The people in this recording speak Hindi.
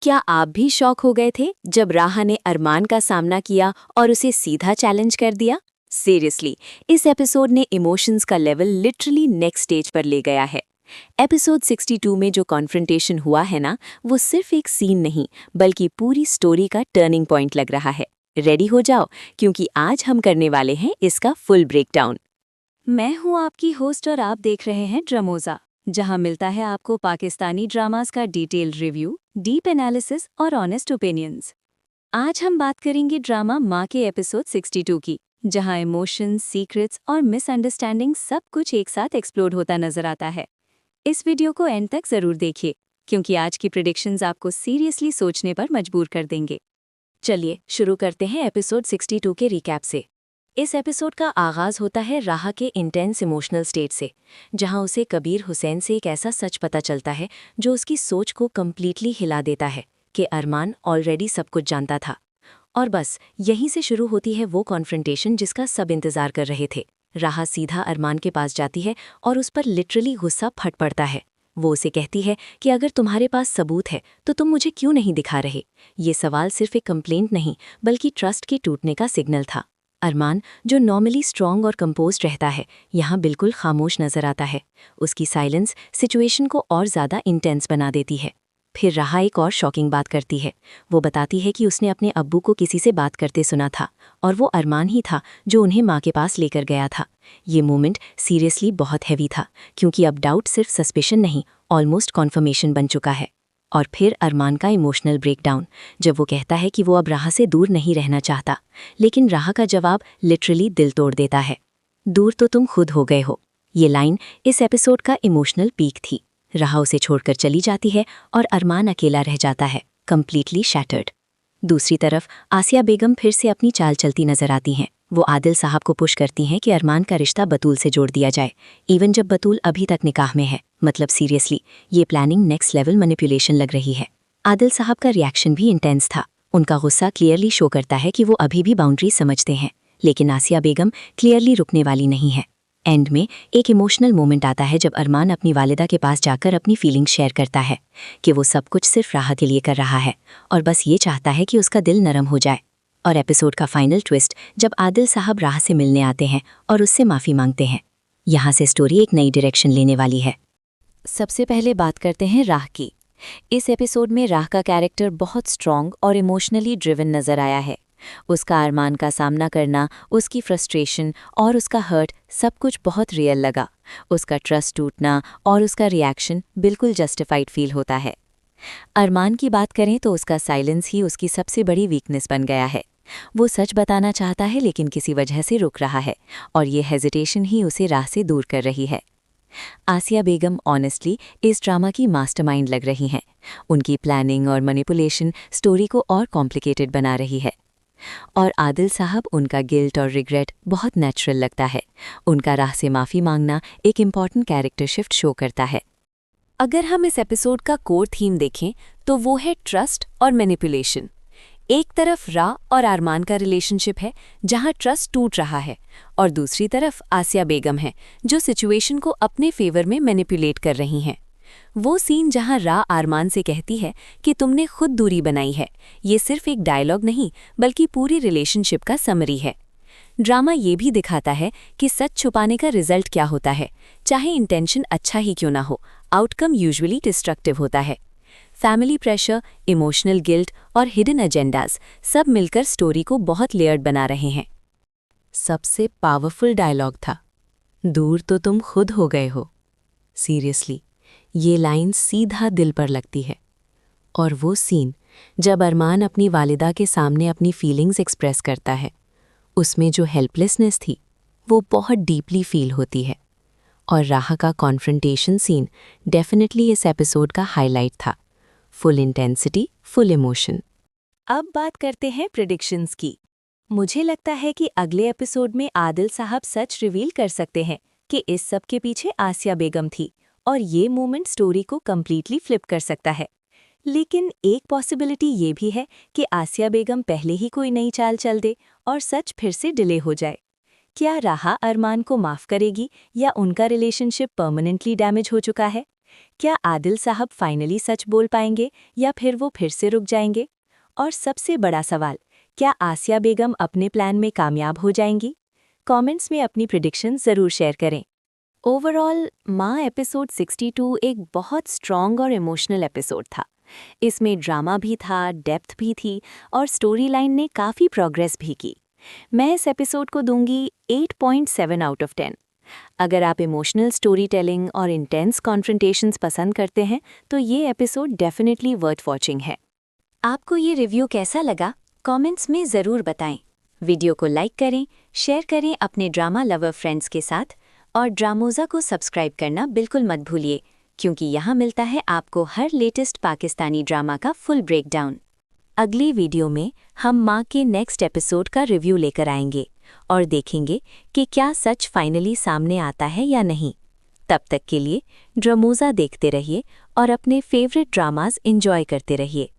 क्या आप भी शॉक हो गए थे जब राहा ने अरमान का सामना किया और उसे सीधा चैलेंज कर दिया? सीरियसली, इस एपिसोड ने इमोशंस का लेवल लिटरली नेक्स्ट स्टेज पर ले गया है। एपिसोड 62 में जो कॉन्फ्रंटेशन हुआ है ना, वो सिर्फ एक सीन नहीं बल्कि पूरी स्टोरी का टर्निंग पॉइंट लग रहा है। रेडी हो जाओ, क्योंकि आज हम करने वाले हैं इसका फुल ब्रेकडाउन। मैं हूँ आपकी होस्ट और आप देख रहे हैं ड्रामोजा, जहां मिलता है आपको पाकिस्तानी ड्रामास का डिटेल्ड रिव्यू, डीप एनालिसिस और ऑनेस्ट ओपिनियंस। आज हम बात करेंगे ड्रामा माँ के एपिसोड 62 की, जहां इमोशंस, सीक्रेट्स और मिसअंडरस्टैंडिंग सब कुछ एक साथ एक्सप्लोड होता नजर आता है। इस वीडियो को एंड तक जरूर देखिए, क्योंकि आज की प्रेडिक्शंस आपको सीरियसली सोचने पर मजबूर कर देंगे। चलिए शुरू करते हैं एपिसोड 62 के रिकैप से। इस एपिसोड का आगाज होता है राहा के इंटेंस इमोशनल स्टेट से, जहां उसे कबीर हुसैन से एक ऐसा सच पता चलता है जो उसकी सोच को कम्प्लीटली हिला देता है कि अरमान ऑलरेडी सब कुछ जानता था। और बस यहीं से शुरू होती है वो कॉन्फ्रंटेशन जिसका सब इंतजार कर रहे थे। राहा सीधा अरमान के पास जाती है और उस पर लिटरली गुस्सा फट पड़ता है। वो उसे कहती है कि अगर तुम्हारे पास सबूत है तो तुम मुझे क्यों नहीं दिखा रहे। ये सवाल सिर्फ एक कंप्लेंट नहीं बल्कि ट्रस्ट के टूटने का सिग्नल था। अरमान, जो नॉर्मली स्ट्रॉन्ग और कंपोज्ड रहता है, यहाँ बिल्कुल खामोश नजर आता है। उसकी साइलेंस सिचुएशन को और ज़्यादा इंटेंस बना देती है। फिर राहा एक और शॉकिंग बात करती है। वो बताती है कि उसने अपने अब्बू को किसी से बात करते सुना था और वो अरमान ही था जो उन्हें माँ के पास लेकर गया था। ये मोमेंट सीरियसली बहुत हैवी था, क्योंकि अब डाउट सिर्फ सस्पेशन नहीं, ऑलमोस्ट कॉन्फर्मेशन बन चुका है। और फिर अरमान का इमोशनल ब्रेकडाउन, जब वो कहता है कि वो अब राहा से दूर नहीं रहना चाहता, लेकिन राहा का जवाब लिटरली दिल तोड़ देता है। दूर तो तुम खुद हो गए हो। ये लाइन इस एपिसोड का इमोशनल पीक थी। राहा उसे छोड़कर चली जाती है और अरमान अकेला रह जाता है, कंप्लीटली शैटर्ड। दूसरी तरफ आसिया बेगम फिर से अपनी चाल चलती नजर आती हैं। वो आदिल साहब को पुश करती हैं कि अरमान का रिश्ता बतूल से जोड़ दिया जाए, इवन जब बतूल अभी तक निकाह में है। मतलब सीरियसली, ये प्लानिंग नेक्स्ट लेवल मैनिपुलेशन लग रही है। आदिल साहब का रिएक्शन भी इंटेंस था। उनका गुस्सा क्लियरली शो करता है कि वो अभी भी बाउंड्री समझते हैं, लेकिन आसिया बेगम क्लियरली रुकने वाली नहीं है। एंड में एक इमोशनल मोमेंट आता है जब अरमान अपनी वालिदा के पास जाकर अपनी फीलिंग्स शेयर करता है कि वो सब कुछ सिर्फ राहा के लिए कर रहा है और बस ये चाहता है कि उसका दिल नरम हो जाए। और एपिसोड का फाइनल ट्विस्ट जब आदिल साहब राह से मिलने आते हैं और उससे माफ़ी मांगते हैं। यहाँ से स्टोरी एक नई डायरेक्शन लेने वाली है। सबसे पहले बात करते हैं राह की। इस एपिसोड में राह का कैरेक्टर बहुत स्ट्रॉन्ग और इमोशनली ड्रिवन नजर आया है। उसका अरमान का सामना करना, उसकी फ्रस्ट्रेशन और उसका हर्ट सब कुछ बहुत रियल लगा। उसका ट्रस्ट टूटना और उसका रिएक्शन बिल्कुल जस्टिफाइड फील होता है। अरमान की बात करें तो उसका साइलेंस ही उसकी सबसे बड़ी वीकनेस बन गया है। वो सच बताना चाहता है लेकिन किसी वजह से रुक रहा है, और ये हेजिटेशन ही उसे राह से दूर कर रही है। आसिया बेगम ऑनेस्टली इस ड्रामा की मास्टरमाइंड लग रही हैं। उनकी प्लानिंग और मैनिपुलेशन स्टोरी को और कॉम्प्लिकेटेड बना रही है। और आदिल साहब, उनका गिल्ट और रिग्रेट बहुत नेचुरल लगता है। उनका राह से माफ़ी मांगना एक इम्पॉर्टेंट कैरेक्टर शिफ्ट शो करता है। अगर हम इस एपिसोड का कोर थीम देखें तो वो है ट्रस्ट और मैनिपुलेशन। एक तरफ राह और अरमान का रिलेशनशिप है जहां ट्रस्ट टूट रहा है, और दूसरी तरफ आसिया बेगम है जो सिचुएशन को अपने फेवर में मैनिपुलेट कर रही हैं। वो सीन जहां राह अरमान से कहती है कि तुमने खुद दूरी बनाई है, ये सिर्फ एक डायलॉग नहीं बल्कि पूरी रिलेशनशिप का समरी है। ड्रामा ये भी दिखाता है कि सच छुपाने का रिजल्ट क्या होता है। चाहे इंटेंशन अच्छा ही क्यों ना हो, आउटकम यूजुअली डिस्ट्रक्टिव होता है। फैमिली प्रेशर, इमोशनल गिल्ट और हिडन एजेंडाज सब मिलकर स्टोरी को बहुत लेयर्ड बना रहे हैं। सबसे पावरफुल डायलॉग था, दूर तो तुम खुद हो गए हो। सीरियसली, ये लाइन सीधा दिल पर लगती है। और वो सीन जब अरमान अपनी वालिदा के सामने अपनी फीलिंग्स एक्सप्रेस करता है, उसमें जो हेल्पलेसनेस थी वो बहुत डीपली फील होती है। और राह का कॉन्फ्रंटेशन सीन डेफिनेटली इस एपिसोड का हाईलाइट था। Full intensity, full emotion. अब बात करते हैं प्रेडिक्शंस की। मुझे लगता है कि अगले एपिसोड में आदिल साहब सच रिवील कर सकते हैं कि इस सब के पीछे आसिया बेगम थी, और ये मोमेंट स्टोरी को कम्प्लीटली फ्लिप कर सकता है। लेकिन एक पॉसिबिलिटी ये भी है कि आसिया बेगम पहले ही कोई नई चाल चल दे और सच फिर से डिले हो जाए। क्या राह अरमान को माफ़ करेगी या उनका रिलेशनशिप परमानेंटली डैमेज हो चुका है? क्या आदिल साहब फाइनली सच बोल पाएंगे या फिर से रुक जाएंगे? और सबसे बड़ा सवाल, क्या आसिया बेगम अपने प्लान में कामयाब हो जाएंगी? कमेंट्स में अपनी प्रेडिक्शन ज़रूर शेयर करें। ओवरऑल माँ एपिसोड 62 एक बहुत स्ट्रॉन्ग और इमोशनल एपिसोड था। इसमें ड्रामा भी था, डेप्थ भी थी और स्टोरी लाइन ने काफ़ी प्रोग्रेस भी की। मैं इस एपिसोड को दूंगी 8.7 आउट ऑफ 10। अगर आप इमोशनल स्टोरी टेलिंग और इंटेंस कॉन्फ्रंटेशंस पसंद करते हैं तो ये एपिसोड डेफिनेटली वर्थ वॉचिंग है। आपको ये रिव्यू कैसा लगा? कमेंट्स में ज़रूर बताएं। वीडियो को लाइक करें, शेयर करें अपने ड्रामा लवर फ्रेंड्स के साथ और ड्रामोज़ा को सब्सक्राइब करना बिल्कुल मत भूलिए, क्योंकि यहाँ मिलता है आपको हर लेटेस्ट पाकिस्तानी ड्रामा का फुल ब्रेकडाउन। अगली वीडियो में हम माँ के नेक्स्ट एपिसोड का रिव्यू लेकर आएंगे और देखेंगे कि क्या सच फाइनली सामने आता है या नहीं। तब तक के लिए ड्रामोज़ा देखते रहिए और अपने फेवरेट ड्रामाज एंजॉय करते रहिए।